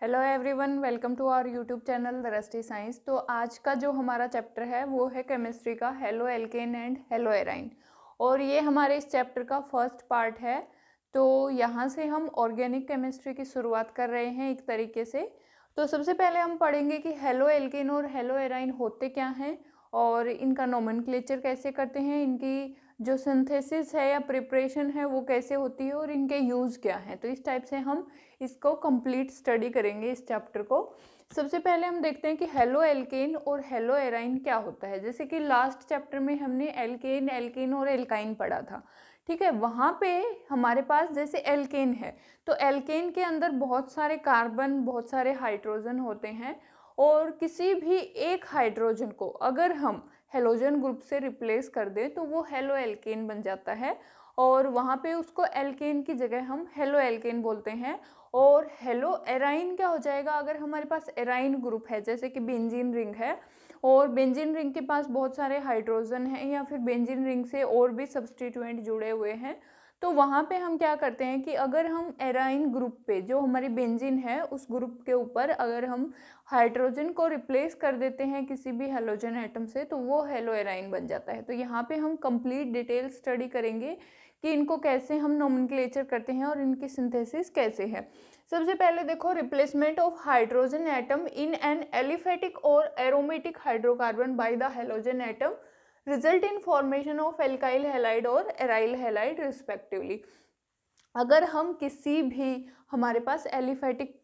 Hello everyone, welcome to our YouTube channel the rusty science. तो आज का जो हमारा चैप्टर है वो है केमिस्ट्री का हेलो एल्केन एंड हेलो एराइन, और ये हमारे इस चैप्टर का फर्स्ट पार्ट है। तो यहाँ से हम ऑर्गेनिक केमिस्ट्री की शुरुआत कर रहे हैं एक तरीके से। तो सबसे पहले हम पढ़ेंगे कि हेलो एल्केन और हेलो एराइन होते क्या हैं और इनका नोमेनक्लेचर कैसे करते हैं, इनकी जो सिंथेसिस है या प्रिपरेशन है वो कैसे होती है और इनके यूज़ क्या हैं। तो इस टाइप से हम इसको कंप्लीट स्टडी करेंगे इस चैप्टर को। सबसे पहले हम देखते हैं कि हेलो एल्केन और हेलो एराइन क्या होता है। जैसे कि लास्ट चैप्टर में हमने एल्केन, एल्कीन और एल्काइन पढ़ा था, ठीक है। वहाँ पे हमारे पास जैसे एल्केन है तो एल्केन के अंदर बहुत सारे कार्बन, बहुत सारे हाइड्रोजन होते हैं, और किसी भी एक हाइड्रोजन को अगर हम हेलोजन ग्रुप से रिप्लेस कर दें तो वो हेलो एल्केन बन जाता है, और वहाँ पे उसको एल्केन की जगह हम हेलो एल्केन बोलते हैं। और हेलो एराइन क्या हो जाएगा, अगर हमारे पास एराइन ग्रुप है, जैसे कि बेंजीन रिंग है और बेंजीन रिंग के पास बहुत सारे हाइड्रोजन हैं या फिर बेंजीन रिंग से और भी सब्सटीट्यूएंट जुड़े हुए हैं, तो वहाँ पे हम क्या करते हैं कि अगर हम एराइन ग्रुप पे, जो हमारी बेंजीन है उस ग्रुप के ऊपर अगर हम हाइड्रोजन को रिप्लेस कर देते हैं किसी भी हेलोजन एटम से, तो वो हेलो एराइन बन जाता है। तो यहाँ पे हम कंप्लीट डिटेल स्टडी करेंगे कि इनको कैसे हम नोमेनक्लेचर करते हैं और इनकी सिंथेसिस कैसे है। सबसे पहले देखो, replacement of hydrogen atom in an aliphatic और aromatic hydrocarbon by the halogen atom result in formation of alkyl halide और एराइल हैलाइड रिस्पेक्टिवली। अगर हम किसी भी, हमारे पास एलिफेटिक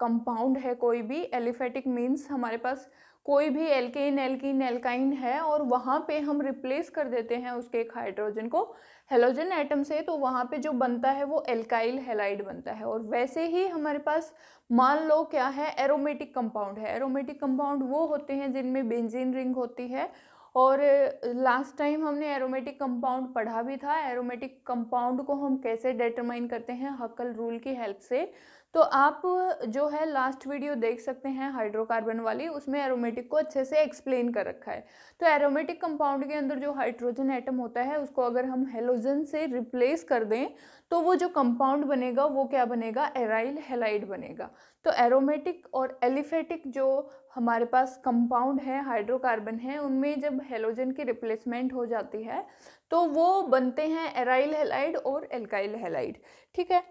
कंपाउंड है, कोई भी एलिफेटिक मीन्स हमारे पास कोई भी एल्केन, एल्कीन, एल्काइन है और वहाँ पे हम रिप्लेस कर देते हैं उसके एक हाइड्रोजन को हेलोजन एटम से, तो वहाँ पे जो बनता है वो एल्काइल हैलाइड बनता है। और वैसे ही हमारे पास मान लो क्या है, एरोमेटिक कंपाउंड है। एरोमेटिक कंपाउंड वो होते हैं जिनमें बेंजीन रिंग होती है, और लास्ट टाइम हमने एरोमेटिक कंपाउंड पढ़ा भी था। एरोमेटिक कंपाउंड को हम कैसे डिटरमाइन करते हैं, हकल रूल की हेल्प से। तो आप जो है लास्ट वीडियो देख सकते हैं हाइड्रोकार्बन वाली, उसमें एरोमेटिक को अच्छे से एक्सप्लेन कर रखा है। तो एरोमेटिक कंपाउंड के अंदर जो हाइड्रोजन एटम होता है उसको अगर हम हेलोजन से रिप्लेस कर दें तो वो जो कंपाउंड बनेगा वो क्या बनेगा, एराइल हैलाइड बनेगा। तो एरोमेटिक और एलिफेटिक जो हमारे पास कंपाउंड है, हाइड्रोकार्बन है, उनमें जब हेलोजन की रिप्लेसमेंट हो जाती है तो वो बनते हैं एराइल हैलाइड और एल्काइल हैलाइड, ठीक है।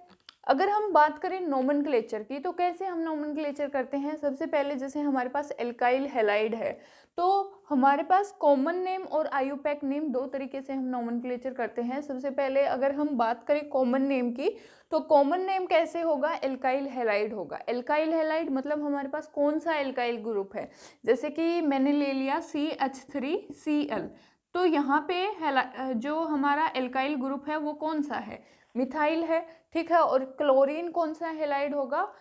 अगर हम बात करें नोमेनक्लेचर की, तो कैसे हम नोमेनक्लेचर करते हैं। सबसे पहले जैसे हमारे पास एल्काइल हैलाइड है तो हमारे पास कॉमन नेम और आईयूपैक नेम, दो तरीके से हम नोमेनक्लेचर करते हैं। सबसे पहले अगर हम बात करें कॉमन नेम की, तो कॉमन नेम कैसे होगा, एल्काइल हैलाइड होगा। एल्काइल हैलाइड मतलब हमारे पास कौन सा एल्काइल ग्रुप है, जैसे कि मैंने ले लिया CH3Cl, तो यहाँ पे जो हमारा एल्काइल ग्रुप है वो कौन सा है, मिथाइल है, ठीक है। और क्लोरीन कौन सा हेलाइड होगा,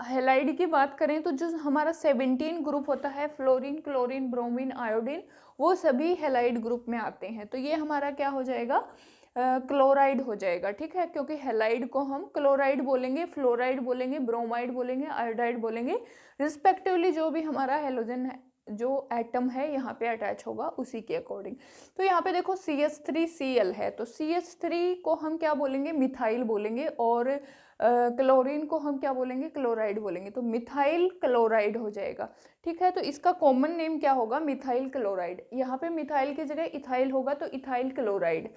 हेलाइड की बात करें तो जो हमारा 17 ग्रुप होता है, फ्लोरीन, क्लोरीन, ब्रोमीन, आयोडीन, वो सभी हेलाइड ग्रुप में आते हैं। तो ये हमारा क्या हो जाएगा, क्लोराइड हो जाएगा, ठीक है। क्योंकि हेलाइड को हम क्लोराइड बोलेंगे, फ्लोराइड बोलेंगे, ब्रोमाइड बोलेंगे, आयोडाइड बोलेंगे रिस्पेक्टिवली, जो भी हमारा हेलोजन है, जो एटम है यहाँ पे अटैच होगा उसी के अकॉर्डिंग। तो यहाँ पे देखो CH3Cl है, तो CH3 को हम क्या बोलेंगे, मिथाइल बोलेंगे, और क्लोरीन को हम क्या बोलेंगे, क्लोराइड बोलेंगे। तो मिथाइल क्लोराइड हो जाएगा, ठीक है। तो इसका कॉमन नेम क्या होगा, मिथाइल क्लोराइड। यहाँ पे मिथाइल की जगह इथाइल होगा तो इथाइल क्लोराइड।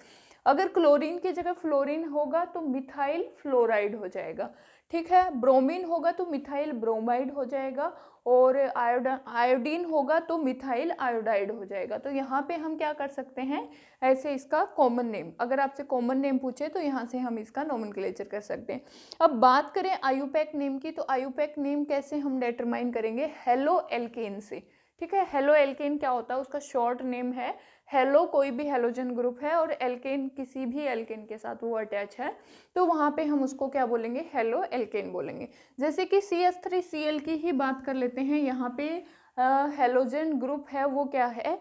अगर क्लोरीन की जगह फ्लोरीन होगा तो मिथाइल फ्लोराइड हो जाएगा, ठीक है। ब्रोमीन होगा तो मिथाइल ब्रोमाइड हो जाएगा, और आयोडीन होगा तो मिथाइल आयोडाइड हो जाएगा। तो यहाँ पे हम क्या कर सकते हैं, ऐसे इसका कॉमन नेम, अगर आपसे कॉमन नेम पूछे तो यहाँ से हम इसका नोमेनक्लेचर कर सकते हैं। अब बात करें आयूपैक नेम की, तो आयूपैक नेम कैसे हम डिटरमाइन करेंगे, हेलो एल्केन से, ठीक है। हेलो एल्केन क्या होता है, उसका शॉर्ट नेम है हेलो, कोई भी हेलोजन ग्रुप है और एल्केन किसी भी एल्केन के साथ वो अटैच है, तो वहाँ पे हम उसको क्या बोलेंगे, हेलो एल्केन बोलेंगे। जैसे कि CH3Cl की ही बात कर लेते हैं। यहाँ पे हेलोजन ग्रुप है वो क्या है,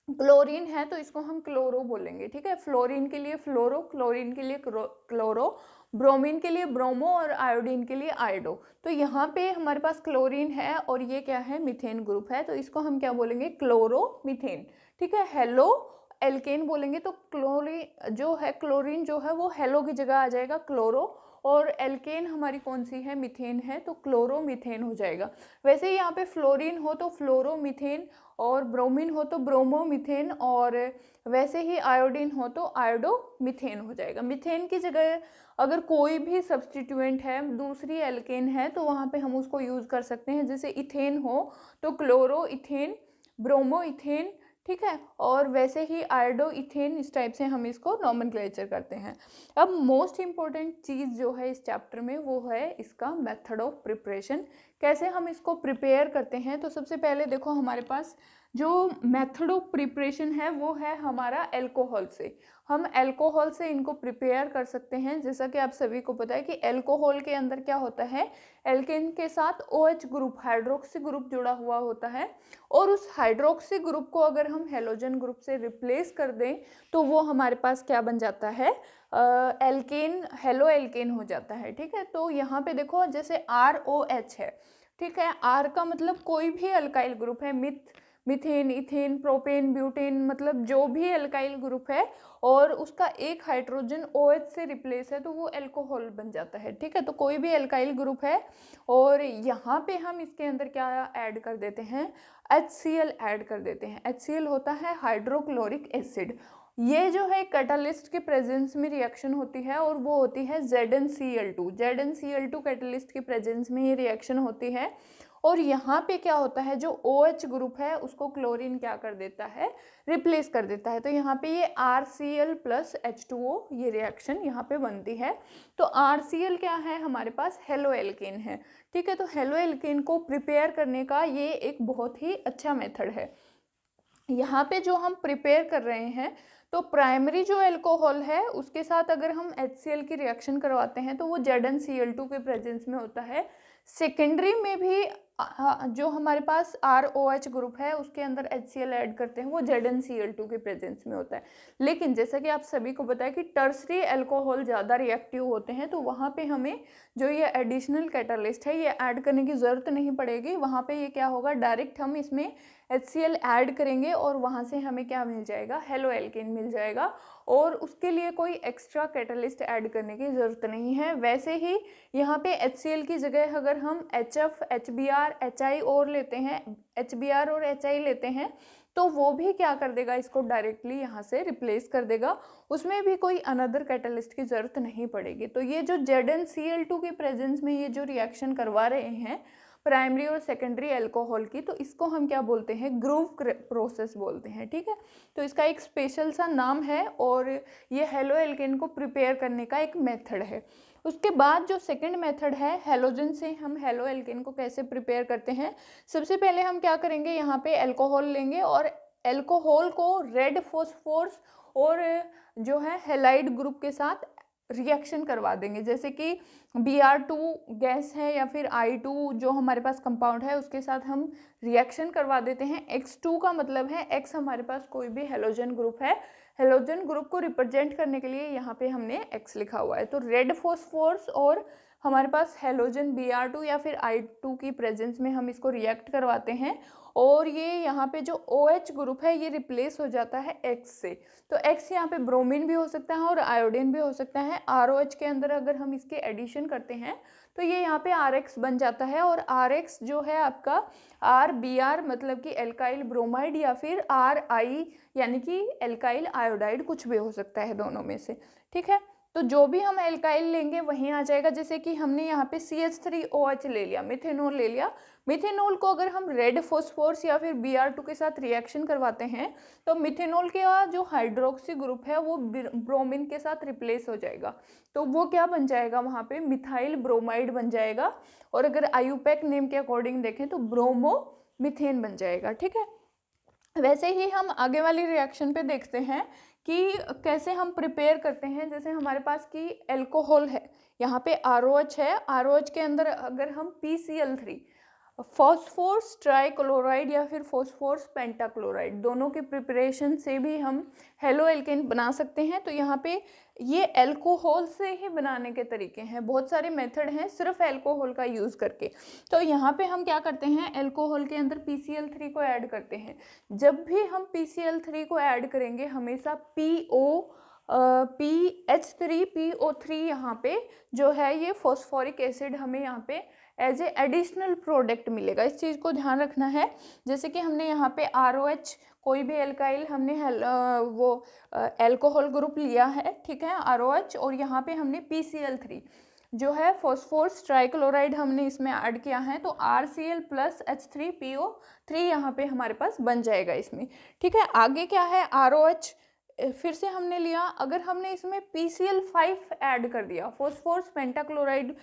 क्लोरीन है, तो इसको हम क्लोरो बोलेंगे, ठीक है। फ्लोरीन के लिए फ्लोरो, क्लोरीन के लिए क्लोरो, ब्रोमीन के लिए ब्रोमो, और आयोडीन के लिए आयोडो। तो यहाँ पे हमारे पास क्लोरीन है और ये क्या है, मीथेन ग्रुप है, तो इसको हम क्या बोलेंगे, क्लोरो मीथेन, ठीक है। हेलो एल्केन बोलेंगे तो क्लोरीन जो है, क्लोरीन जो है वो हेलो की जगह आ जाएगा क्लोरो, और एल्केन हमारी कौन सी है, मीथेन है, तो क्लोरोमीथेन हो जाएगा। वैसे ही यहाँ पे फ्लोरीन हो तो फ्लोरोमीथेन, और ब्रोमीन हो तो ब्रोमोमीथेन, और वैसे ही आयोडीन हो तो आयोडोमीथेन हो जाएगा। मीथेन की जगह अगर कोई भी सब्सटीट्यूएंट है, दूसरी एल्केन है, तो वहाँ पे हम उसको यूज़ कर सकते हैं। जैसे इथेन हो तो क्लोरो इथेन, ब्रोमो इथेन, ठीक है, और वैसे ही आयोडो इथेन, इस टाइप से हम इसको नॉमेनक्लेचर करते हैं। अब मोस्ट इम्पॉर्टेंट चीज़ जो है इस चैप्टर में वो है इसका मेथड ऑफ प्रिपरेशन। कैसे हम इसको प्रिपेयर करते हैं, तो सबसे पहले देखो हमारे पास जो मेथड ऑफ प्रिपरेशन है वो है हमारा अल्कोहल से। हम अल्कोहल से इनको प्रिपेयर कर सकते हैं। जैसा कि आप सभी को पता है कि अल्कोहल के अंदर क्या होता है, एल्केन के साथ OH ग्रुप, हाइड्रोक्सी ग्रुप जुड़ा हुआ होता है, और उस हाइड्रोक्सी ग्रुप को अगर हम हेलोजन ग्रुप से रिप्लेस कर दें तो वो हमारे पास क्या बन जाता है, एल्केन, हेलो एल्केन हो जाता है। ठीक है, तो यहाँ पे देखो जैसे ROH है, ठीक है, R का मतलब कोई भी अल्काइल ग्रुप है, मिथेन, इथेन, प्रोपेन, ब्यूटेन, मतलब जो भी अल्काइल ग्रुप है और उसका एक हाइड्रोजन OH से रिप्लेस है तो वो अल्कोहल बन जाता है। ठीक है, तो कोई भी अल्काइल ग्रुप है और यहाँ पे हम इसके अंदर क्या ऐड कर देते हैं, HCl ऐड कर देते हैं। HCl होता है हाइड्रोक्लोरिक एसिड। ये जो है कैटालिस्ट के प्रेजेंस में रिएक्शन होती है और वो होती है ZnCl2। ZnCl2 कैटालिस्ट के प्रेजेंस में ये रिएक्शन होती है, और यहाँ पे क्या होता है, जो OH ग्रुप है उसको क्लोरीन क्या कर देता है, रिप्लेस कर देता है। तो यहाँ पे ये RCl प्लस H2O ये रिएक्शन यहाँ पे बनती है। तो RCl क्या है, हमारे पास हेलो एल्केन है। ठीक है, तो हेलो एल्केन को प्रिपेयर करने का ये एक बहुत ही अच्छा मेथड है। यहाँ पे जो हम प्रिपेयर कर रहे हैं, तो प्राइमरी जो अल्कोहल है उसके साथ अगर हम HCl की रिएक्शन करवाते हैं तो वो ZnCl2 के प्रेजेंस में होता है। सेकेंडरी में भी जो हमारे पास ROH ग्रुप है उसके अंदर HCl ऐड करते हैं, वो ZnCl2 के प्रेजेंस में होता है। लेकिन जैसा कि आप सभी को पता है कि टर्सरी अल्कोहल ज़्यादा रिएक्टिव होते हैं, तो वहाँ पे हमें जो ये एडिशनल कैटालिस्ट है ये ऐड करने की ज़रूरत नहीं पड़ेगी। वहाँ पे ये क्या होगा, डायरेक्ट हम इसमें HCl ऐड करेंगे और वहाँ से हमें क्या मिल जाएगा, हेलो एल्केन मिल जाएगा, और उसके लिए कोई एक्स्ट्रा कैटालिस्ट ऐड करने की ज़रूरत नहीं है। वैसे ही यहाँ पे HCl की जगह अगर हम HF, HBr, HI और लेते हैं, HBr और HI लेते हैं, तो वो भी क्या कर देगा, इसको डायरेक्टली यहाँ से रिप्लेस कर देगा। उसमें भी कोई अनदर कैटालिस्ट की ज़रूरत नहीं पड़ेगी। तो ये जो ZnCl2 के प्रेजेंस में ये जो रिएक्शन करवा रहे हैं प्राइमरी और सेकेंडरी अल्कोहल की, तो इसको हम क्या बोलते हैं, ग्रूव प्रोसेस बोलते हैं। ठीक है, तो इसका एक स्पेशल सा नाम है और ये हेलो एल्केन को प्रिपेयर करने का एक मेथड है। उसके बाद जो सेकंड मेथड है, हेलोजन से हम हेलो एल्केन को कैसे प्रिपेयर करते हैं। सबसे पहले हम क्या करेंगे, यहाँ पे अल्कोहल लेंगे और अल्कोहल को रेड फॉस्फोरस और जो है हेलाइड ग्रुप के साथ रिएक्शन करवा देंगे। जैसे कि Br2 गैस है या फिर I2 जो हमारे पास कंपाउंड है उसके साथ हम रिएक्शन करवा देते हैं। X2 का मतलब है, X हमारे पास कोई भी हेलोजन ग्रुप है, हेलोजन ग्रुप को रिप्रेजेंट करने के लिए यहाँ पे हमने X लिखा हुआ है। तो रेड फॉस्फोरस और हमारे पास हेलोजन Br2 या फिर I2 की प्रेजेंस में हम इसको रिएक्ट करवाते हैं और ये यहाँ पे जो OH ग्रुप है ये रिप्लेस हो जाता है X से। तो X यहाँ पे ब्रोमीन भी हो सकता है और आयोडीन भी हो सकता है। ROH के अंदर अगर हम इसके एडिशन करते हैं तो ये यहाँ पे RX बन जाता है, और RX जो है आपका RBr मतलब कि एल्काइल ब्रोमाइड या फिर RI यानी कि एल्काइल आयोडाइड, कुछ भी हो सकता है दोनों में से। ठीक है, तो जो भी हम एल्काइल लेंगे वहीं आ जाएगा। जैसे कि हमने यहाँ पे CH3OH ले लिया, मिथेनॉल ले लिया। मिथेनॉल को अगर हम रेड फॉस्फोरस या फिर Br2 के साथ रिएक्शन करवाते हैं तो मिथेनॉल के जो हाइड्रोक्सी ग्रुप है वो ब्रोमीन के साथ रिप्लेस हो जाएगा। तो वो क्या बन जाएगा, वहाँ पे मिथाइल ब्रोमाइड बन जाएगा, और अगर आयुपैक नेम के अकॉर्डिंग देखें तो ब्रोमो मिथेन बन जाएगा। ठीक है, वैसे ही हम आगे वाली रिएक्शन पे देखते हैं कि कैसे हम प्रिपेयर करते हैं। जैसे हमारे पास की अल्कोहल है, यहाँ पे ROH है, ROH के अंदर अगर हम PCl3 फॉस्फोरस ट्राइक्लोराइड या फिर फॉस्फोरस पेंटाक्लोराइड दोनों के प्रिपरेशन से भी हम हेलो एल्केन बना सकते हैं। तो यहाँ पे ये अल्कोहल से ही बनाने के तरीके हैं, बहुत सारे मेथड हैं सिर्फ अल्कोहल का यूज़ करके। तो यहाँ पे हम क्या करते हैं, अल्कोहल के अंदर PCl3 को ऐड करते हैं। जब भी हम PCl3 को ऐड करेंगे हमेशा PO PH3PO3 यहाँ पे जो है ये फॉस्फोरिक एसिड हमें यहाँ पे एज ए एडिशनल प्रोडक्ट मिलेगा। इस चीज़ को ध्यान रखना है। जैसे कि हमने यहाँ पे ROH कोई भी एल्काइल हमने वो एल्कोहल ग्रुप लिया है, ठीक है, ROH, और यहाँ पे हमने PCl3 जो है फॉस्फोरस ट्राइक्लोराइड हमने इसमें ऐड किया है, तो RCl प्लस H3PO3 यहाँ पे हमारे पास बन जाएगा इसमें, ठीक है। आगे क्या है, ROH फिर से हमने लिया, अगर हमने इसमें PCl5 ऐड कर दिया, फॉस्फोरस पेंटाक्लोराइड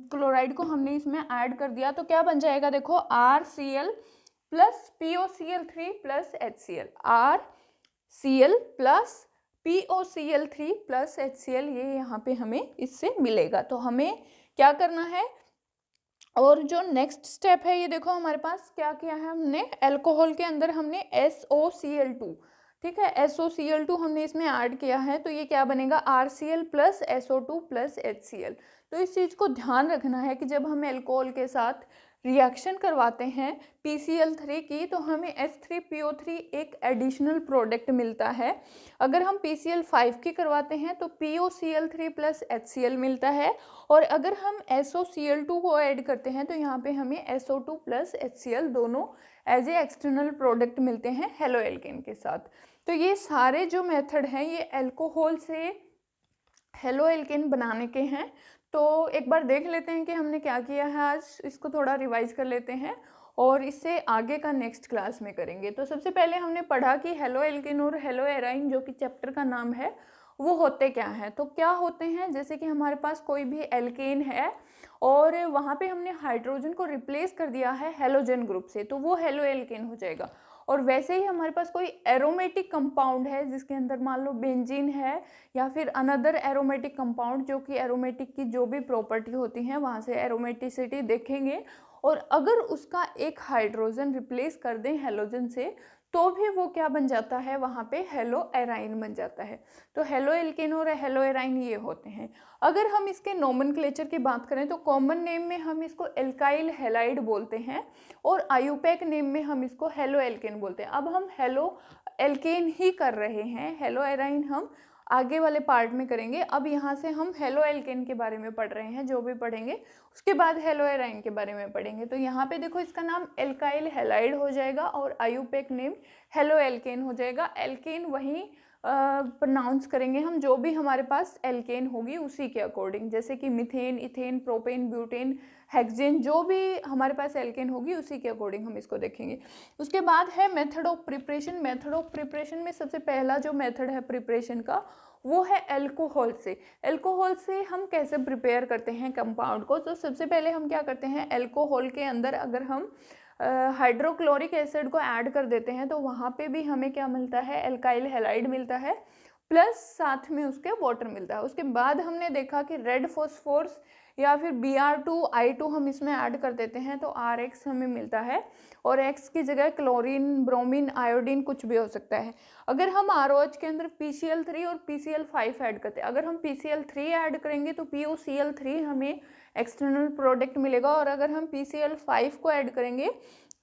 क्लोराइड को हमने इसमें ऐड कर दिया, तो क्या बन जाएगा, देखो RCl plus POCl3 plus HCl, RCl plus POCl3 plus HCl, ये यहाँ पे हमें इससे मिलेगा। तो हमें क्या करना है, और जो नेक्स्ट स्टेप है ये देखो हमारे पास क्या किया है हमने, अल्कोहल के अंदर हमने SOCl2, ठीक है, SOCl2 हमने इसमें ऐड किया है, तो ये क्या बनेगा, RCl plus SO2 plus HCl। तो इस चीज़ को ध्यान रखना है कि जब हम अल्कोहल के साथ रिएक्शन करवाते हैं PCl3 की, तो हमें H3PO3 एक एडिशनल प्रोडक्ट मिलता है। अगर हम PCl5 की करवाते हैं तो POCl3 प्लस HCl मिलता है, और अगर हम SOCl2 को ऐड करते हैं तो यहाँ पे हमें SO2 प्लस HCl दोनों एज ए एक्सटर्नल प्रोडक्ट मिलते हैं हेलो एल्केन के साथ। तो ये सारे जो मेथड हैं ये अल्कोहल से हेलो एल्केन बनाने के हैं। तो एक बार देख लेते हैं कि हमने क्या किया है आज, इसको थोड़ा रिवाइज कर लेते हैं और इससे आगे का नेक्स्ट क्लास में करेंगे। तो सबसे पहले हमने पढ़ा कि हेलो एल्केन और हेलो एराइन जो कि चैप्टर का नाम है वो होते क्या हैं। तो क्या होते हैं, जैसे कि हमारे पास कोई भी एल्केन है और वहाँ पे हमने हाइड्रोजन को रिप्लेस कर दिया है हेलोजन ग्रुप से, तो वो हेलो एल्केन हो जाएगा। और वैसे ही हमारे पास कोई एरोमेटिक कंपाउंड है जिसके अंदर मान लो बेंजीन है या फिर अनदर एरोमेटिक कंपाउंड, जो कि एरोमेटिक की जो भी प्रॉपर्टी होती हैं वहाँ से एरोमेटिसिटी देखेंगे, और अगर उसका एक हाइड्रोजन रिप्लेस कर दें हेलोजन से तो भी वो क्या बन जाता है, वहाँ पे हेलो एराइन बन जाता है। तो हेलो एल्केन और हेलो एराइन ये होते हैं। अगर हम इसके नोमेनक्लेचर की बात करें तो कॉमन नेम में हम इसको एल्काइल हैलाइड बोलते हैं और आयुपैक नेम में हम इसको हेलो एल्केन बोलते हैं। अब हम हेलो एल्केन ही कर रहे हैं, हेलो एराइन हम आगे वाले पार्ट में करेंगे। अब यहाँ से हम हेलो एल्केन के बारे में पढ़ रहे हैं, जो भी पढ़ेंगे उसके बाद हेलो एराइन के बारे में पढ़ेंगे। तो यहाँ पे देखो इसका नाम एल्काइल हैलाइड हो जाएगा और आयुपैक नेम हेलो एल्केन हो जाएगा। एल्केन वहीं प्रोनाउंस करेंगे हम, जो भी हमारे पास एल्केन होगी उसी के अकॉर्डिंग, जैसे कि methane, ethane, propane, butane, hexane, जो भी हमारे पास एल्केन होगी उसी के अकॉर्डिंग हम इसको देखेंगे। उसके बाद है method of preparation. Method of preparation में सबसे पहला जो मेथड है प्रिपरेशन का वो है अल्कोहल से। अल्कोहल से हम कैसे प्रिपेयर करते हैं कंपाउंड को, तो सबसे पहले हम क्या करते हैं, अल्कोहल के अंदर अगर हम हाइड्रोक्लोरिक एसिड को ऐड कर देते हैं तो वहाँ पे भी हमें क्या मिलता है, एल्काइल हैलाइड मिलता है, प्लस साथ में उसके वाटर मिलता है। उसके बाद हमने देखा कि रेड फॉस्फोरस या फिर Br2I2 हम इसमें ऐड कर देते हैं तो RX हमें मिलता है, और X की जगह क्लोरीन, ब्रोमीन, आयोडीन कुछ भी हो सकता है। अगर हम ROH के अंदर PCl3 और PCl5 ऐड करते हैं, अगर हम PCl3 ऐड करेंगे तो POCl3 हमें एक्सटर्नल प्रोडक्ट मिलेगा, और अगर हम PCl5 को ऐड करेंगे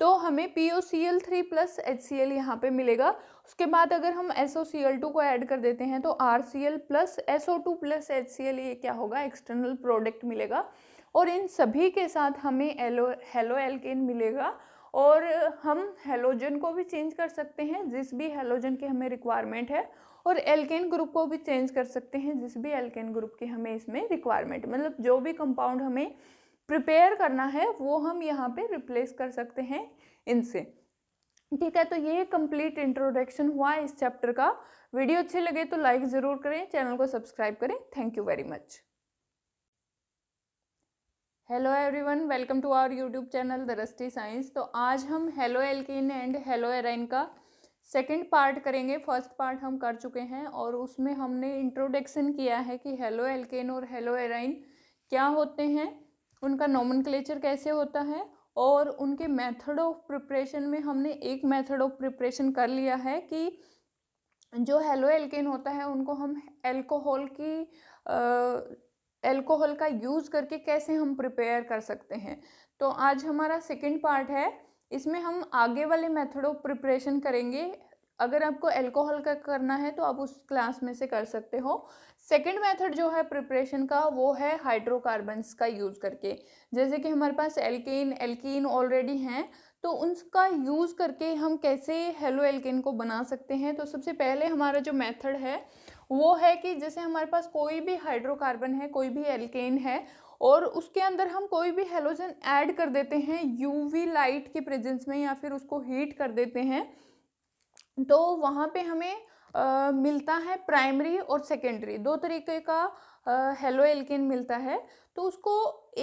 तो हमें POCl3 प्लस HCl यहाँ पे मिलेगा। उसके बाद अगर हम SOCl2 को ऐड कर देते हैं तो RCl plus SO2 plus HCl, ये क्या होगा, एक्सटर्नल प्रोडक्ट मिलेगा, और इन सभी के साथ हमें हेलो एल्केन मिलेगा। और हम हेलोजन को भी चेंज कर सकते हैं जिस भी हेलोजन की हमें रिक्वायरमेंट है, और एल्केन ग्रुप को भी चेंज कर सकते हैं जिस भी एल्केन ग्रुप की हमें इसमें रिक्वायरमेंट, मतलब जो भी कंपाउंड हमें प्रिपेयर करना है वो हम यहाँ पे रिप्लेस कर सकते हैं इनसे, ठीक है। तो ये कंप्लीट इंट्रोडक्शन हुआ इस चैप्टर का। वीडियो अच्छी लगे तो लाइक ज़रूर करें, चैनल को सब्सक्राइब करें। Thank you very much. Hello everyone, welcome to our YouTube channel the rusty science. तो आज हम halo alkane and halo arene का सेकंड पार्ट करेंगे। फर्स्ट पार्ट हम कर चुके हैं और उसमें हमने इंट्रोडक्शन किया है कि हेलो एल्केन और हेलो एराइन क्या होते हैं, उनका नोमेनक्लेचर कैसे होता है, और उनके मेथड ऑफ प्रिपरेशन में हमने एक मेथड ऑफ प्रिपरेशन कर लिया है कि जो हेलो एल्केन होता है उनको हम अल्कोहल का यूज़ करके कैसे हम प्रिपेयर कर सकते हैं। तो आज हमारा सेकंड पार्ट है, इसमें हम आगे वाले मेथड ऑफ प्रिपरेशन करेंगे अगर आपको अल्कोहल का करना है तो आप उस क्लास में से कर सकते हो। सेकंड मेथड जो है प्रिपरेशन का वो है हाइड्रोकार्बन्स का यूज़ करके। जैसे कि हमारे पास एल्केन एल्कीन ऑलरेडी हैं, तो उनका यूज़ करके हम कैसे हेलो एल्केन को बना सकते हैं। तो सबसे पहले हमारा जो मेथड है वो है कि जैसे हमारे पास कोई भी हाइड्रोकार्बन है, कोई भी एल्केन है, और उसके अंदर हम कोई भी हेलोजन ऐड कर देते हैं यूवी लाइट की प्रेजेंस में, या फिर उसको हीट कर देते हैं, तो वहाँ पे हमें मिलता है प्राइमरी और सेकेंडरी, दो तरीके का हेलो एल्केन मिलता है। तो उसको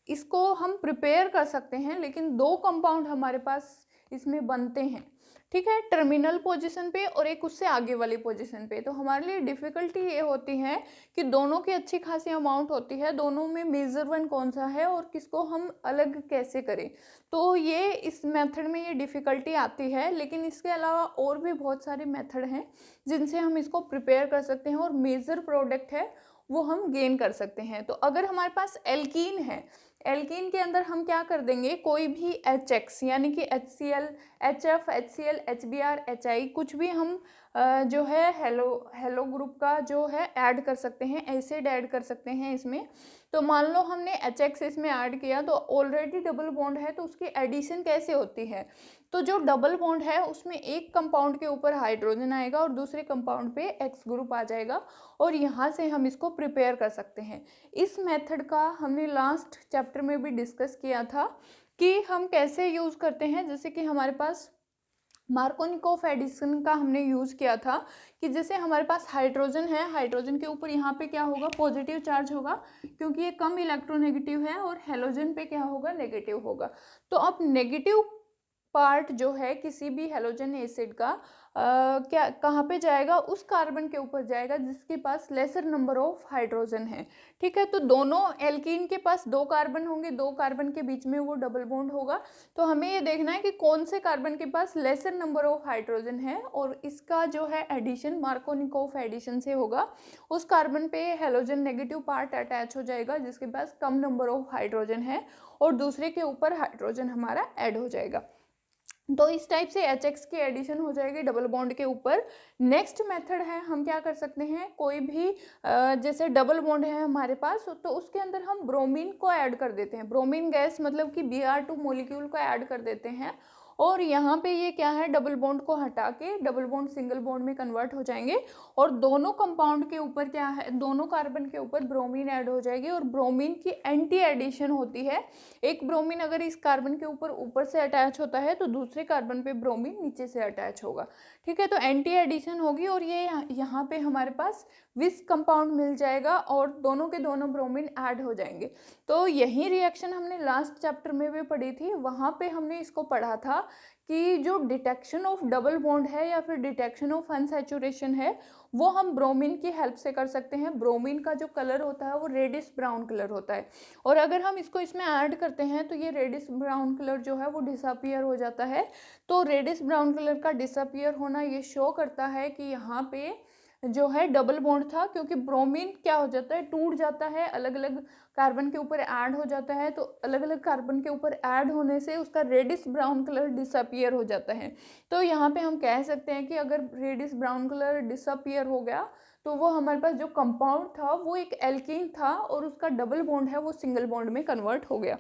इसको हम प्रिपेयर कर सकते हैं, लेकिन दो कंपाउंड हमारे पास इसमें बनते हैं, ठीक है, टर्मिनल पोजीशन पे और एक उससे आगे वाली पोजीशन पे। तो हमारे लिए डिफ़िकल्टी ये होती है कि दोनों की अच्छी खासी अमाउंट होती है, दोनों में मेजर वन कौन सा है और किसको हम अलग कैसे करें। तो ये इस मेथड में ये डिफ़िकल्टी आती है, लेकिन इसके अलावा और भी बहुत सारे मेथड हैं जिनसे हम इसको प्रिपेयर कर सकते हैं और मेजर प्रोडक्ट है वो हम गेन कर सकते हैं। तो अगर हमारे पास एल्कीन है, एल्कीन के अंदर हम क्या कर देंगे, कोई भी HX यानी कि HCl, HF, HCl, HBr, HI कुछ भी हम जो है हेलो ग्रुप का जो है ऐड कर सकते हैं, एसिड ऐड कर सकते हैं इसमें। तो मान लो हमने HX इसमें ऐड किया, तो ऑलरेडी डबल बॉन्ड है, तो उसकी एडिशन कैसे होती है। तो जो डबल बॉन्ड है उसमें एक कंपाउंड के ऊपर हाइड्रोजन आएगा और दूसरे कंपाउंड पे X ग्रुप आ जाएगा, और यहाँ से हम इसको प्रिपेयर कर सकते हैं। इस मेथड का हमने लास्ट चैप्टर में भी डिस्कस किया था कि हम कैसे यूज़ करते हैं। जैसे कि हमारे पास मार्कोनिकोव एडिशन का हमने यूज़ किया था कि जैसे हमारे पास हाइड्रोजन है, हाइड्रोजन के ऊपर यहाँ पे क्या होगा, पॉजिटिव चार्ज होगा क्योंकि ये कम इलेक्ट्रोनेगेटिव है, और हेलोजन पे क्या होगा, नेगेटिव होगा। तो अब नेगेटिव पार्ट जो है किसी भी हेलोजन एसिड का क्या कहाँ पे जाएगा, उस कार्बन के ऊपर जाएगा जिसके पास लेसर नंबर ऑफ हाइड्रोजन है, ठीक है। तो दोनों एल्कीन के पास दो कार्बन होंगे, दो कार्बन के बीच में वो डबल बॉन्ड होगा। तो हमें ये देखना है कि कौन से कार्बन के पास लेसर नंबर ऑफ हाइड्रोजन है, और इसका जो है एडिशन मार्कोनिकोव एडिशन से होगा। उस कार्बन पे हेलोजन नेगेटिव पार्ट अटैच हो जाएगा जिसके पास कम नंबर ऑफ हाइड्रोजन है, और दूसरे के ऊपर हाइड्रोजन हमारा ऐड हो जाएगा। तो इस टाइप से HX की एडिशन हो जाएगी डबल बॉन्ड के ऊपर। नेक्स्ट मेथड है, हम क्या कर सकते हैं, कोई भी जैसे डबल बॉन्ड है हमारे पास, तो उसके अंदर हम ब्रोमीन को ऐड कर देते हैं, ब्रोमीन गैस मतलब कि Br2 मोलिक्यूल को ऐड कर देते हैं, और यहाँ पे ये क्या है, डबल बॉन्ड को हटा के डबल बॉन्ड सिंगल बॉन्ड में कन्वर्ट हो जाएंगे, और दोनों कंपाउंड के ऊपर क्या है, दोनों कार्बन के ऊपर ब्रोमीन ऐड हो जाएगी, और ब्रोमीन की एंटी एडिशन होती है। एक ब्रोमीन अगर इस कार्बन के ऊपर से अटैच होता है तो दूसरे कार्बन पे ब्रोमीन नीचे से अटैच होगा, ठीक है। तो एंटी एडिशन होगी, और ये यहाँ पे हमारे पास विस कंपाउंड मिल जाएगा, और दोनों के दोनों ब्रोमीन ऐड हो जाएंगे। तो यही रिएक्शन हमने लास्ट चैप्टर में भी पढ़ी थी, वहाँ पे हमने इसको पढ़ा था कि जो डिटेक्शन ऑफ डबल बॉन्ड है या फिर डिटेक्शन ऑफ अनसैचुरेशन है, वो हम ब्रोमीन की हेल्प से कर सकते हैं। ब्रोमीन का जो कलर होता है वो रेडिश ब्राउन कलर होता है, और अगर हम इसको इसमें ऐड करते हैं तो ये रेडिश ब्राउन कलर जो है वो डिसअपियर हो जाता है। तो रेडिश ब्राउन कलर का डिसअपियर होना ये शो करता है कि यहाँ पे जो है डबल बॉन्ड था, क्योंकि ब्रोमीन क्या हो जाता है, टूट जाता है, अलग अलग कार्बन के ऊपर ऐड हो जाता है। तो अलग अलग कार्बन के ऊपर ऐड होने से उसका रेडिश ब्राउन कलर डिसअपियर हो जाता है। तो यहाँ पे हम कह सकते हैं कि अगर रेडिश ब्राउन कलर डिसअपियर हो गया तो वो हमारे पास जो कंपाउंड था वो एक एल्कीन था, और उसका डबल बॉन्ड है वो सिंगल बॉन्ड में कन्वर्ट हो गया।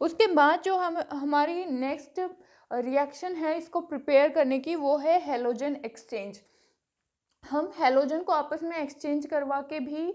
उसके बाद जो हमारी नेक्स्ट रिएक्शन है इसको प्रिपेयर करने की, वो है हेलोजन एक्सचेंज। हम हेलोजन को आपस में एक्सचेंज करवा के भी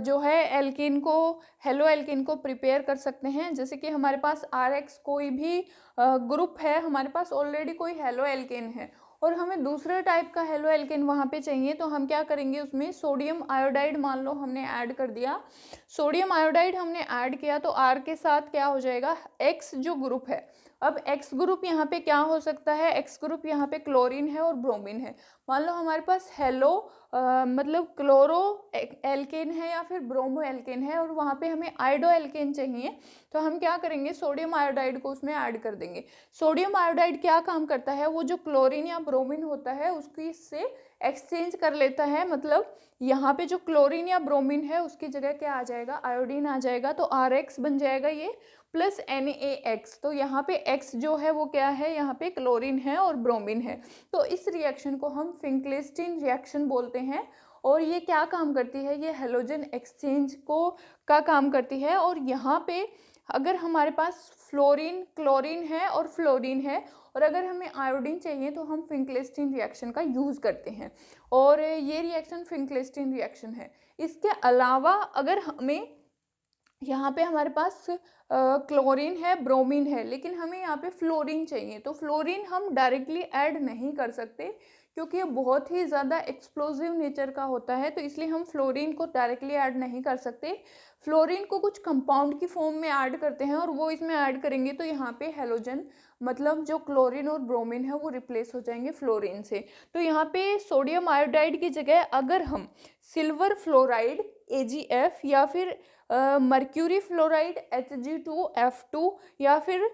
जो है एल्कीन को, हेलो एल्कीन को प्रिपेयर कर सकते हैं। जैसे कि हमारे पास RX कोई भी ग्रुप है, हमारे पास ऑलरेडी कोई हेलो एल्केन है, और हमें दूसरे टाइप का हेलो एल्केन वहाँ पे चाहिए, तो हम क्या करेंगे, उसमें सोडियम आयोडाइड मान लो हमने ऐड कर दिया। सोडियम आयोडाइड हमने ऐड किया तो R के साथ क्या हो जाएगा, X जो ग्रुप है। अब X ग्रुप यहाँ पे क्या हो सकता है, X ग्रुप यहाँ पे क्लोरीन है और ब्रोमीन है। मान लो हमारे पास हेलो मतलब क्लोरो एल्केन है या फिर ब्रोमो एल्केन है, और वहाँ पे हमें आयोडो एल्केन चाहिए, तो हम क्या करेंगे, सोडियम आयोडाइड को उसमें ऐड कर देंगे। सोडियम आयोडाइड क्या काम करता है, वो जो क्लोरीन या ब्रोमीन होता है उसकी से एक्सचेंज कर लेता है, मतलब यहाँ पे जो क्लोरीन या ब्रोमीन है उसकी जगह क्या आ जाएगा, आयोडीन आ जाएगा, तो RX बन जाएगा ये प्लस NaX। तो यहाँ पे X जो है वो क्या है, यहाँ पे क्लोरीन है और ब्रोमीन है। तो इस रिएक्शन को हम फिंक्लेस्टीन रिएक्शन बोलते हैं। और ये क्या काम करती है, ये हेलोजन एक्सचेंज को का काम करती है। और यहाँ पे अगर हमारे पास फ्लोरीन, क्लोरीन है और फ्लोरीन है, और अगर हमें आयोडीन चाहिए तो हम फिंक्लेस्टीन रिएक्शन का यूज़ करते हैं, और ये रिएक्शन फिंक्लेस्टीन रिएक्शन है। इसके अलावा अगर हमें यहाँ पे हमारे पास क्लोरीन है, ब्रोमीन है, लेकिन हमें यहाँ पे फ्लोरीन चाहिए, तो फ्लोरीन हम डायरेक्टली ऐड नहीं कर सकते क्योंकि ये बहुत ही ज़्यादा एक्सप्लोजिव नेचर का होता है, तो इसलिए हम फ्लोरीन को डायरेक्टली ऐड नहीं कर सकते। फ्लोरीन को कुछ कंपाउंड की फॉर्म में ऐड करते हैं, और वो इसमें ऐड करेंगे तो यहाँ पे हेलोजन, मतलब जो क्लोरीन और ब्रोमीन है वो रिप्लेस हो जाएंगे फ्लोरीन से। तो यहाँ पे सोडियम आयोडाइड की जगह अगर हम सिल्वर फ्लोराइड AgF या फिर मर्क्यूरी फ्लोराइड Hg2F2 या फिर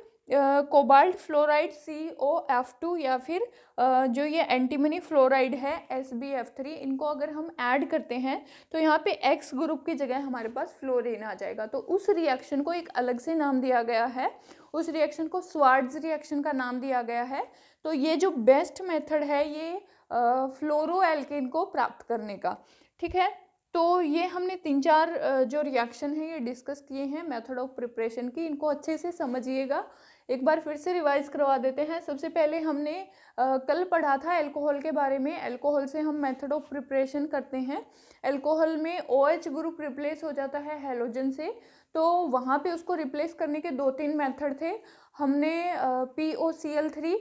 कोबाल्ट फ्लोराइड COF2 या फिर जो ये एंटीमनी फ्लोराइड है SbF3, इनको अगर हम ऐड करते हैं तो यहाँ पे X ग्रुप की जगह हमारे पास फ्लोरीन आ जाएगा। तो उस रिएक्शन को एक अलग से नाम दिया गया है, उस रिएक्शन को स्वार्ट्ज रिएक्शन का नाम दिया गया है। तो ये जो बेस्ट मेथड है ये फ्लोरोएल्केन को प्राप्त करने का, ठीक है। तो ये हमने 3-4 जो रिएक्शन है ये डिस्कस किए हैं मेथड ऑफ प्रिपरेशन की, इनको अच्छे से समझिएगा। एक बार फिर से रिवाइज करवा देते हैं। सबसे पहले हमने कल पढ़ा था अल्कोहल के बारे में। अल्कोहल से हम मेथड ऑफ प्रिपरेशन करते हैं। अल्कोहल में OH ग्रुप रिप्लेस हो जाता है हेलोजन से, तो वहाँ पे उसको रिप्लेस करने के 2-3 मेथड थे। हमने POCl3,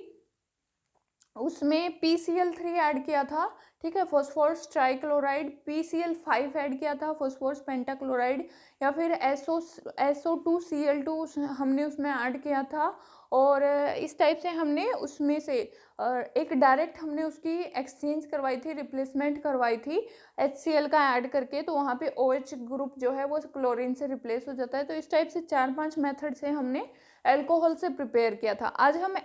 उसमें PCl3 ऐड किया था, ठीक है, फॉस्फोरस ट्राइक्लोराइड, PCl5 ऐड किया था, फॉस्फोरस पेंटाक्लोराइड, या फिर SO2Cl2 हमने उसमें ऐड किया था। और इस टाइप से हमने उसमें से एक डायरेक्ट हमने उसकी एक्सचेंज करवाई थी, रिप्लेसमेंट करवाई थी HCl का ऐड करके, तो वहाँ पे OH ग्रुप जो है वो क्लोरीन से रिप्लेस हो जाता है। तो इस टाइप से 4-5 मेथड से हमने अल्कोहल से प्रिपेयर किया था। आज हम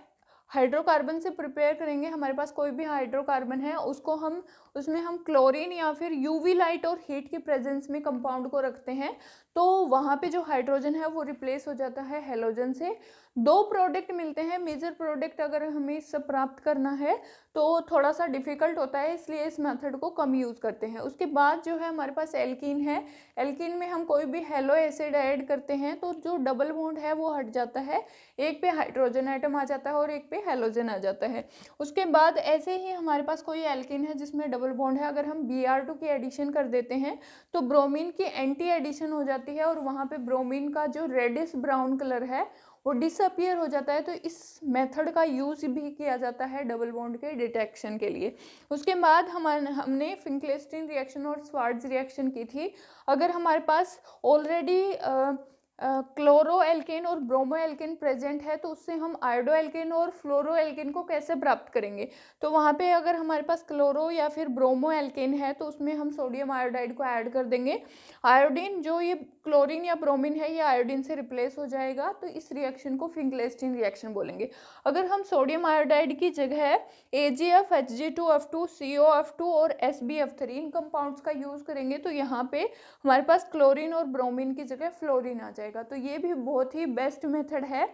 हाइड्रोकार्बन से प्रिपेयर करेंगे। हमारे पास कोई भी हाइड्रोकार्बन है उसको हम उसमें हम क्लोरीन या फिर यूवी लाइट और हीट के प्रेजेंस में कंपाउंड को रखते हैं, तो वहाँ पे जो हाइड्रोजन है वो रिप्लेस हो जाता है हेलोजन से। 2 प्रोडक्ट मिलते हैं। मेजर प्रोडक्ट अगर हमें इससे प्राप्त करना है तो थोड़ा सा डिफिकल्ट होता है, इसलिए इस मेथड को कम यूज़ करते हैं। उसके बाद जो है हमारे पास एल्कीन है। एल्कीन में हम कोई भी हेलो एसिड ऐड करते हैं तो जो डबल बॉन्ड है वो हट जाता है, एक पे हाइड्रोजन एटम आ जाता है और एक पे हेलोजन आ जाता है। उसके बाद ऐसे ही हमारे पास कोई एल्कीन है जिसमें डबल बॉन्ड है, अगर हम Br2 की एडिशन कर देते हैं तो ब्रोमीन की एंटी एडिशन हो जाती है और वहाँ पे ब्रोमीन का जो रेडिश ब्राउन कलर है वो डिसअपियर हो जाता है। तो इस मेथड का यूज़ भी किया जाता है डबल बॉन्ड के डिटेक्शन के लिए। उसके बाद हमने फिंक्लेस्टीन रिएक्शन और स्वार्ट्ज रिएक्शन की थी। अगर हमारे पास ऑलरेडी क्लोरो एल्केन और ब्रोमो एल्केन प्रेजेंट है तो उससे हम आयोडो एल्केन और फ्लोरो एल्केन को कैसे प्राप्त करेंगे, तो वहाँ पे अगर हमारे पास क्लोरो या फिर ब्रोमो एल्केन है तो उसमें हम सोडियम आयोडाइड को ऐड कर देंगे। आयोडीन, जो ये क्लोरीन या ब्रोमीन है, ये आयोडीन से रिप्लेस हो जाएगा, तो इस रिएक्शन को फिंक्लेस्टीन रिएक्शन बोलेंगे। अगर हम सोडियम आयोडाइड की जगह AgF, Hg2F2, COF2 और SbF3 इन कंपाउंड्स का यूज़ करेंगे तो यहाँ पे हमारे पास क्लोरीन और ब्रोमीन की जगह फ्लोरीन आ जाएगा। तो ये भी बहुत ही बेस्ट मेथड है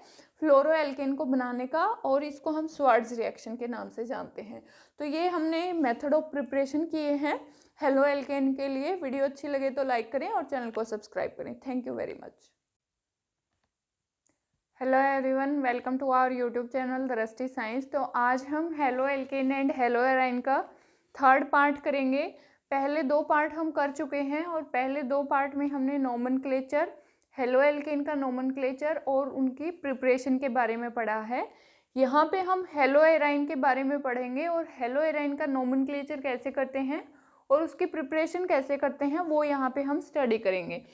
फ्लोरो एल्केन को बनाने का, और इसको हम स्वार्ट्ज रिएक्शन के नाम से जानते हैं। तो ये हमने मेथड ऑफ प्रिपरेशन किए हैं हेलो एल्केन के लिए। वीडियो अच्छी लगे तो लाइक करें और चैनल को सब्सक्राइब करें। Thank you very much. Hello everyone, welcome to our YouTube channel the rusty science. तो आज हम halo alkane and halo arene का 3rd पार्ट करेंगे। पहले 2 पार्ट हम कर चुके हैं और पहले 2 पार्ट में हमने नोमेनक्लेचर, हेलो एल्केन का नोमेनक्लेचर और उनकी प्रिपरेशन के बारे में पढ़ा है। यहाँ पे हम हेलो एराइन के बारे में पढ़ेंगे और हेलो एराइन का नोमेनक्लेचर कैसे करते हैं और उसकी प्रिपरेशन कैसे करते हैं वो यहाँ पे हम स्टडी करेंगे।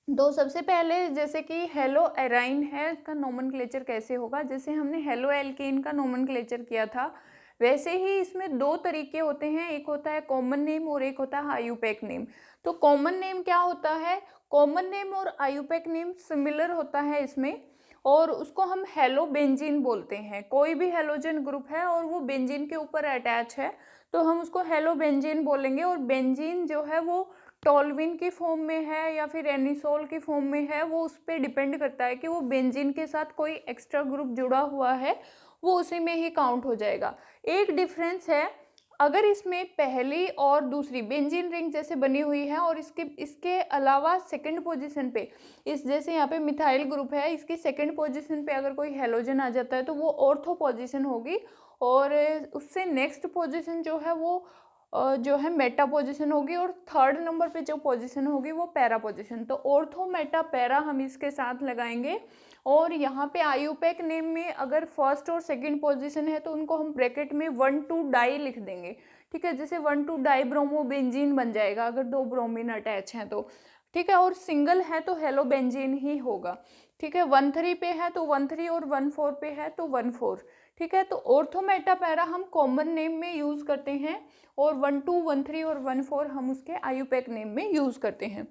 तो सबसे पहले जैसे कि हेलो एराइन है, इसका नोमेनक्लेचर कैसे होगा, जैसे हमने हेलो एल्केन का नोमेनक्लेचर किया था वैसे ही इसमें 2 तरीके होते हैं, एक होता है कॉमन नेम और एक होता है आयुपैक नेम। तो कॉमन नेम क्या होता है, कॉमन नेम और आयुपैक नेम सिमिलर होता है इसमें, और उसको हम हेलो बेंजीन बोलते हैं। कोई भी हेलोजन ग्रुप है और वो बेंजीन के ऊपर अटैच है तो हम उसको हेलो बेंजीन बोलेंगे। और बेंजीन जो है वो टॉल्विन की फॉर्म में है या फिर एनिसोल की फॉर्म में है, वो उस पर डिपेंड करता है कि वो बेंजीन के साथ कोई एक्स्ट्रा ग्रुप जुड़ा हुआ है, वो उसी में ही काउंट हो जाएगा। एक डिफरेंस है, अगर इसमें पहली और दूसरी बेंजीन रिंग जैसे बनी हुई है और इसके अलावा सेकंड पोजीशन पे, इस जैसे यहाँ पे मिथाइल ग्रुप है, इसकी सेकंड पोजीशन पे अगर कोई हेलोजन आ जाता है तो वो ऑर्थो पोजीशन होगी, और उससे नेक्स्ट पोजीशन जो है वो जो है मेटा पोजीशन होगी, और थर्ड नंबर पे जो पोजीशन होगी वो पैरा पोजीशन। तो ऑर्थो मेटा पैरा हम इसके साथ लगाएंगे। और यहाँ पे आयुपैक नेम में अगर फर्स्ट और सेकंड पोजीशन है तो उनको हम ब्रैकेट में 1,2 डाई लिख देंगे, ठीक है, जैसे 1,2 डाई ब्रोमो बेंजीन बन जाएगा अगर 2 ब्रोमीन अटैच हैं तो, ठीक है। और सिंगल है तो हेलो बेंजीन ही होगा, ठीक है। 1,3 पे है तो 1,3 और 1,4 पे है तो 1,4, ठीक है। तो ऑर्थो मेटा पैरा हम कॉमन नेम में यूज करते हैं, और 1,2 1,3 और 1,4 हम उसके आयुपैक नेम में यूज करते हैं।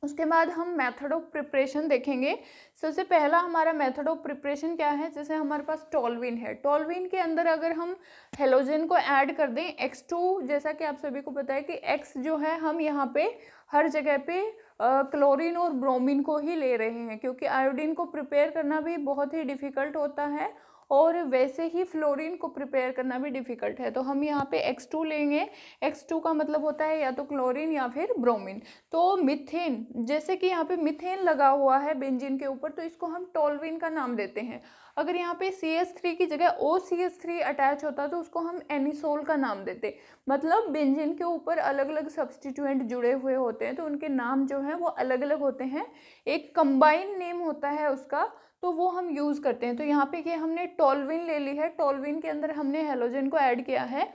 उसके बाद हम मेथड ऑफ प्रिपरेशन देखेंगे। सबसे पहला हमारा मेथड ऑफ प्रिपरेशन क्या है, जैसे हमारे पास टॉल्विन है, टॉल्विन के अंदर अगर हम हेलोजन को ऐड कर दें X2, जैसा कि आप सभी को पता है कि X जो है हम यहाँ पे हर जगह पे क्लोरीन और ब्रोमीन को ही ले रहे हैं, क्योंकि आयोडीन को प्रिपेयर करना भी बहुत ही डिफ़िकल्ट होता है और वैसे ही फ्लोरीन को प्रिपेयर करना भी डिफ़िकल्ट है। तो हम यहाँ पे X2 लेंगे। X2 का मतलब होता है या तो क्लोरीन या फिर ब्रोमीन। तो मीथेन, जैसे कि यहाँ पे मीथेन लगा हुआ है बेंजीन के ऊपर, तो इसको हम टॉल्विन का नाम देते हैं। अगर यहाँ पे CH3 की जगह OCH3 अटैच होता तो उसको हम एनिसोल का नाम देते। मतलब बेंजीन के ऊपर अलग अलग सब्सटीट्यूएंट जुड़े हुए होते हैं तो उनके नाम जो हैं वो अलग अलग होते हैं, एक कंबाइन नेम होता है उसका, तो वो हम यूज़ करते हैं। तो यहाँ पे ये हमने टॉल्विन ले ली है, टॉल्विन के अंदर हमने हेलोजन को ऐड किया है।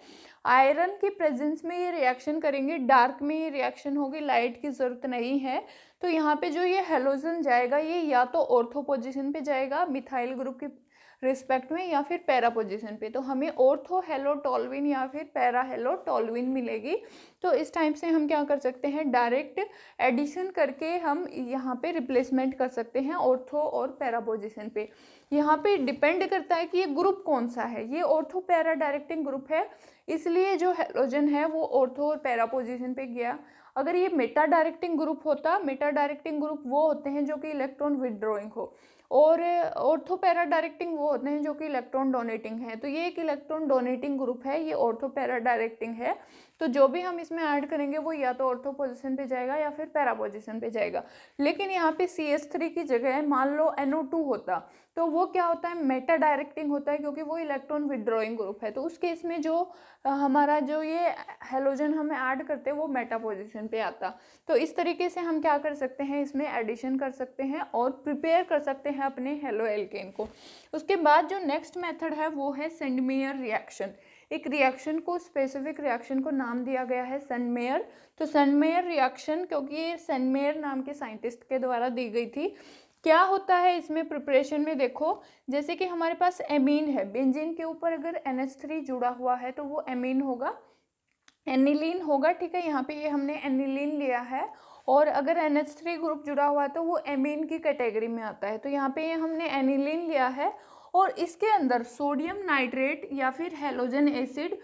आयरन की प्रेजेंस में ये रिएक्शन करेंगे, डार्क में ये रिएक्शन होगी, लाइट की ज़रूरत नहीं है। तो यहाँ पे जो ये हेलोजन जाएगा ये या तो ऑर्थो पोजीशन पे जाएगा मिथाइल ग्रुप की रिस्पेक्ट में, या फिर पैरा पोजीशन पे। तो हमें ऑर्थो हेलो टॉल्विन या फिर पैरा हेलो टॉल्विन मिलेगी। तो इस टाइप से हम क्या कर सकते हैं, डायरेक्ट एडिशन करके हम यहाँ पे रिप्लेसमेंट कर सकते हैं ऑर्थो और पैरा पोजीशन पे। यहाँ पे डिपेंड करता है कि ये ग्रुप कौन सा है, ये ऑर्थो पैरा डायरेक्टिंग ग्रुप है, इसलिए जो हेलोजन है वो ऑर्थो और पैरा पोजीशन पे गया। अगर ये मेटा डायरेक्टिंग ग्रुप होता, मेटा डायरेक्टिंग ग्रुप वो होते हैं जो कि इलेक्ट्रॉन विदड्रॉइंग हो, और ऑर्थो पैरा डायरेक्टिंग वो होते हैं जो कि इलेक्ट्रॉन डोनेटिंग है। तो ये एक इलेक्ट्रॉन डोनेटिंग ग्रुप है, ये ऑर्थो पैरा डायरेक्टिंग है। तो जो भी हम इसमें ऐड करेंगे वो या तो ऑर्थो पोजीशन पे जाएगा या फिर पैरा पोजीशन पे जाएगा। लेकिन यहाँ पे CH3 की जगह मान लो NO2 होता तो वो क्या होता है, मेटा डायरेक्टिंग होता है, क्योंकि वो इलेक्ट्रॉन विदड्रॉइंग ग्रुप है। तो उस केस में जो हमारा जो ये हेलोजन हमें ऐड करते हैं वो मेटा पोजीशन पे आता। तो इस तरीके से हम क्या कर सकते हैं, इसमें एडिशन कर सकते हैं और प्रिपेयर कर सकते हैं अपने हेलो एल्केन को। उसके बाद जो नेक्स्ट मेथड है वो है सेंड मेयर रिएक्शन। एक रिएक्शन को, स्पेसिफिक रिएक्शन को नाम दिया गया है सेंड मेयर। तो सेंड मेयर रिएक्शन, क्योंकि ये सेंड मेयर नाम के साइंटिस्ट के द्वारा दी गई थी। क्या होता है इसमें प्रिपरेशन में, देखो जैसे कि हमारे पास एमीन है, बेंजीन के ऊपर अगर NH3 जुड़ा हुआ है तो वो एमीन होगा, एनिलीन होगा, ठीक है। यहाँ पे ये हमने एनिलीन लिया है, और अगर NH3 ग्रुप जुड़ा हुआ है तो वो एमीन की कैटेगरी में आता है। तो यहाँ पे ये हमने एनिलीन लिया है और इसके अंदर सोडियम नाइट्रेट या फिर हेलोजन एसिड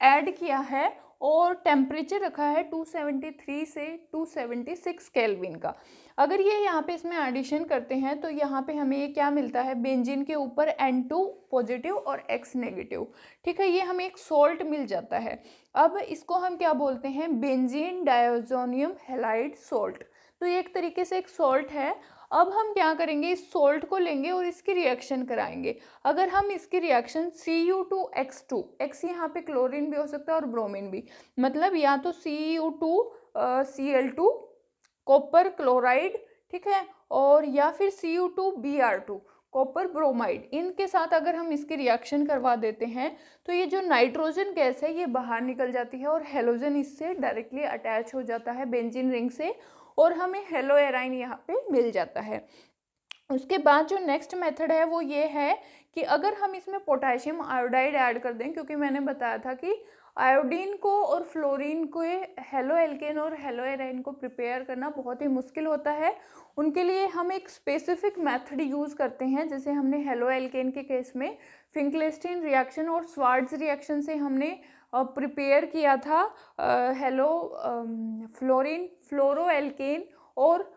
ऐड किया है, और टेम्परेचर रखा है 273 से 276 केल्विन का। अगर ये यहाँ पे इसमें एडिशन करते हैं तो यहाँ पे हमें ये क्या मिलता है, बेंजीन के ऊपर N2 पॉजिटिव और X नेगेटिव, ठीक है, ये हमें एक सोल्ट मिल जाता है। अब इसको हम क्या बोलते हैं, बेंजीन डायोजोनियम हैलाइड सोल्ट। तो ये एक तरीके से एक सोल्ट है। अब हम क्या करेंगे, इस सोल्ट को लेंगे और इसकी रिएक्शन कराएंगे। अगर हम इसकी रिएक्शन Cu2X2, X यहाँ पे क्लोरीन भी हो सकता है और ब्रोमीन भी, मतलब या तो Cu2 Cl2 कॉपर क्लोराइड, ठीक है, और या फिर Cu2Br2 कॉपर ब्रोमाइड, इनके साथ अगर हम इसकी रिएक्शन करवा देते हैं तो ये जो नाइट्रोजन गैस है ये बाहर निकल जाती है और हेलोजन इससे डायरेक्टली अटैच हो जाता है बेंजीन रिंग से, और हमें हेलो एराइन यहाँ पे मिल जाता है। उसके बाद जो नेक्स्ट मेथड है वो ये है कि अगर हम इसमें पोटेशियम आयोडाइड ऐड कर दें, क्योंकि मैंने बताया था कि आयोडीन को और फ्लोरीन को, हेलो एल्केन और हेलो एराइन को प्रिपेयर करना बहुत ही मुश्किल होता है। उनके लिए हम एक स्पेसिफिक मेथड यूज़ करते हैं, जैसे हमने हेलो एल्केन के केस में फिंकलेस्टीन रिएक्शन और स्वार्ट्ज रिएक्शन से हमने प्रिपेयर किया था हेलो फ्लोरीन, फ्लोरो एल्केन और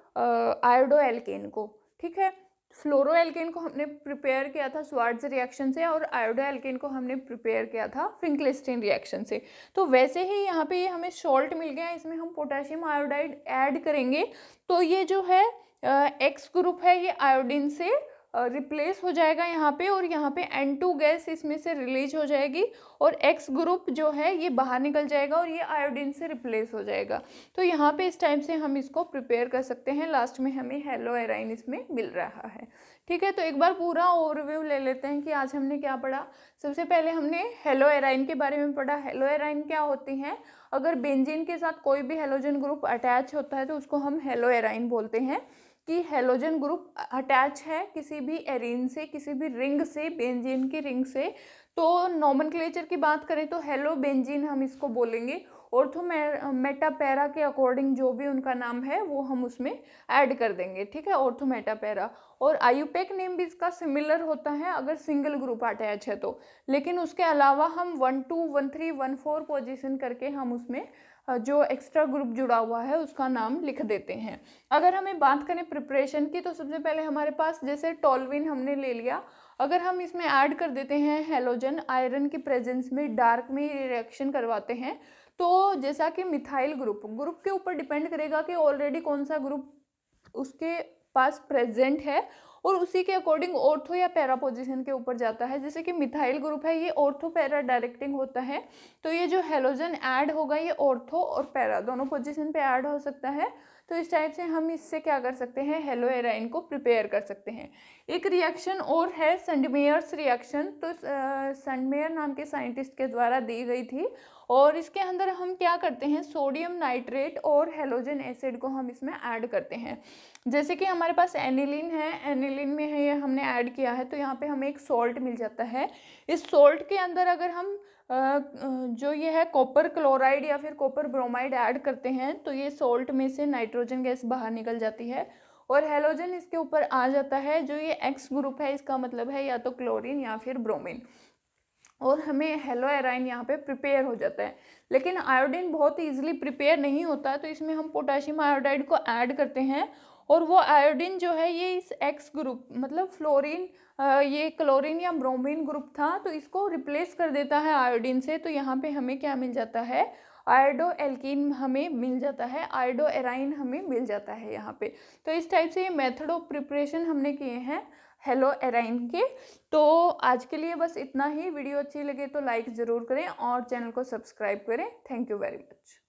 आयोडो एल्केन को। ठीक है, फ्लोरो एल्केन को हमने प्रिपेयर किया था स्वार्ट्ज रिएक्शन से और आयोडो एल्केन को हमने प्रिपेयर किया था फिंकलिस्टीन रिएक्शन से। तो वैसे ही यहाँ पे ये हमें सॉल्ट मिल गया, इसमें हम पोटेशियम आयोडाइड ऐड करेंगे तो ये जो है एक्स ग्रुप है ये आयोडीन से रिप्लेस हो जाएगा यहाँ पे, और यहाँ पे N2 गैस इसमें से रिलीज हो जाएगी और X ग्रुप जो है ये बाहर निकल जाएगा और ये आयोडीन से रिप्लेस हो जाएगा। तो यहाँ पे इस टाइप से हम इसको प्रिपेयर कर सकते हैं। लास्ट में हमें हेलो एराइन इसमें मिल रहा है। ठीक है, तो एक बार पूरा ओवरव्यू ले लेते हैं कि आज हमने क्या पढ़ा। सबसे पहले हमने हेलो एराइन के बारे में पढ़ा। हेलो एराइन क्या होती हैं? अगर बेंजीन के साथ कोई भी हेलोजन ग्रुप अटैच होता है तो उसको हम हेलो एराइन बोलते हैं कि हेलोजन ग्रुप अटैच है किसी भी एरीन से, किसी भी रिंग से, बेंजीन की रिंग से। तो नॉमेनक्लेचर की बात करें तो हेलो बेंजीन हम इसको बोलेंगे। ऑर्थो मेटापेरा के अकॉर्डिंग जो भी उनका नाम है वो हम उसमें ऐड कर देंगे। ठीक है, ऑर्थो मेटापेरा। और आयुपेक नेम भी इसका सिमिलर होता है अगर सिंगल ग्रुप अटैच है तो, लेकिन उसके अलावा हम 1, 2, 1, 3, 1, 4 पोजीशन करके हम उसमें जो एक्स्ट्रा ग्रुप जुड़ा हुआ है उसका नाम लिख देते हैं। अगर हमें बात करें प्रिपरेशन की तो सबसे पहले हमारे पास जैसे टोल्यूइन हमने ले लिया, अगर हम इसमें ऐड कर देते हैं हेलोजन आयरन की प्रेजेंस में, डार्क में रिएक्शन करवाते हैं तो जैसा कि मिथाइल ग्रुप के ऊपर डिपेंड करेगा कि ऑलरेडी कौन सा ग्रुप उसके पास प्रेजेंट है और उसी के अकॉर्डिंग ऑर्थो या पैरा पोजीशन के ऊपर जाता है। जैसे कि मिथाइल ग्रुप है ये ऑर्थो पैरा डायरेक्टिंग होता है, तो ये जो हेलोजन ऐड होगा ये ऑर्थो और पैरा दोनों पोजीशन पे ऐड हो सकता है। तो इस टाइप से हम इससे क्या कर सकते हैं, हेलो एराइन को प्रिपेयर कर सकते हैं। एक रिएक्शन और है सैंडमेयर्स रिएक्शन, तो सैंडमेयर नाम के साइंटिस्ट के द्वारा दी गई थी और इसके अंदर हम क्या करते हैं, सोडियम नाइट्रेट और हेलोजन एसिड को हम इसमें ऐड करते हैं। जैसे कि हमारे पास एनिलीन है, एनिलीन में है ये हमने ऐड किया है तो यहाँ पे हमें एक सॉल्ट मिल जाता है। इस सॉल्ट के अंदर अगर हम जो ये है कॉपर क्लोराइड या फिर कॉपर ब्रोमाइड ऐड करते हैं तो ये सॉल्ट में से नाइट्रोजन गैस बाहर निकल जाती है और हेलोजन इसके ऊपर आ जाता है। जो ये एक्स ग्रुप है इसका मतलब है या तो क्लोरीन या फिर ब्रोमीन, और हमें हेलो एराइन यहाँ पे प्रिपेयर हो जाता है। लेकिन आयोडीन बहुत ईजिली प्रिपेयर नहीं होता है तो इसमें हम पोटेशियम आयोडाइड को ऐड करते हैं और वो आयोडीन जो है ये इस एक्स ग्रुप मतलब फ्लोरीन ये क्लोरीन या ब्रोमीन ग्रुप था तो इसको रिप्लेस कर देता है आयोडीन से। तो यहाँ पे हमें क्या मिल जाता है, आयोडो एल्कीन हमें मिल जाता है, आयोडो एराइन हमें मिल जाता है यहाँ पे। तो इस टाइप से ये मेथड ऑफ प्रिपरेशन हमने किए हैं हेलो एराइन के। तो आज के लिए बस इतना ही। वीडियो अच्छी लगे तो लाइक ज़रूर करें और चैनल को सब्सक्राइब करें। Thank you very much.